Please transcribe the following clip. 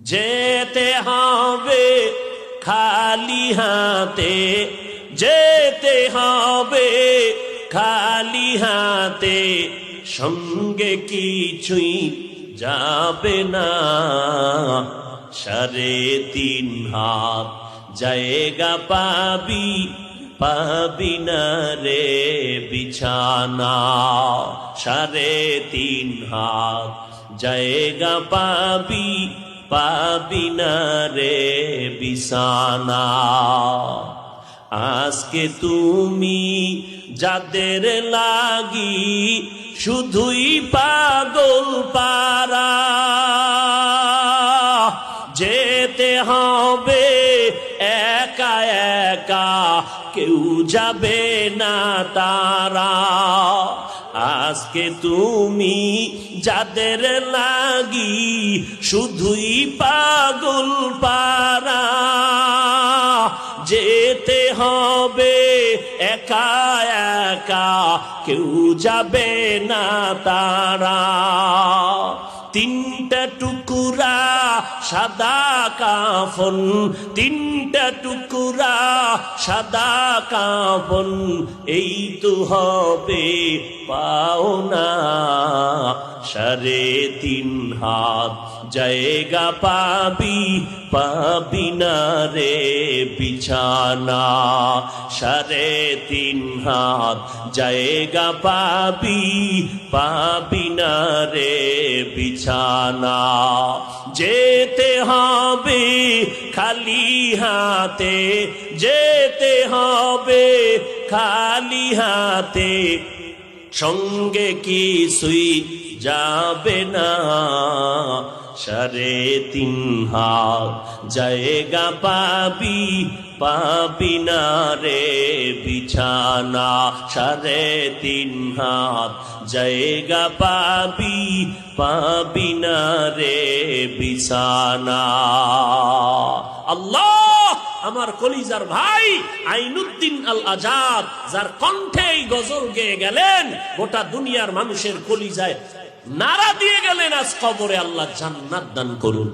যেতে হবে খালি হাতে, যেতে হবে খালি হাতে, সঙ্গে কিছুই যাবে না। 3.5 হাত জায়গা পাবি, পাবি না রে বিছানা। 3.5 হাত জায়গা পাবি, পাবি না রে বিছানা। আজকে তুমি যাদের লাগি শুধুই পাগল পারা, যেতে হবে একা একা, কেউ যাবে না তারা। আজকে তুমি যাদের লাগি শুধুই পাগল পারা, যেতে হবে একা একা, কেউ যাবে না তারা। 3টা টুকরা সাদা কাফন, 3টা টুকরা সাদা কাফন, এই তো হবে পাওনা। 3.5 হাত জায়গা পাবি, পাবি না রে বিছানা। 3.5 হাত জায়গা পাবি, পাবি না রে বিছানা। যেতে হবে খালি হাতে, যেতে হবে খালি হাতে, সঙ্গে কিছুই যাবে না। 3.5 হাত জায়গা পাবি, পাবি না রে বিছানা। 3.5 হাত জায়গা পাবি, পাবি না রে বিছানা। আল্লাহ আমার কলিজার ভাই আইনুদ্দিন আল আজাদ, যার কণ্ঠে এই গজল গেয়ে গেলেন, গোটা দুনিয়ার মানুষের কলিজায় নারা দিয়ে গেলেন, আজ কবরে আল্লাহ জান্নাত দান করুন।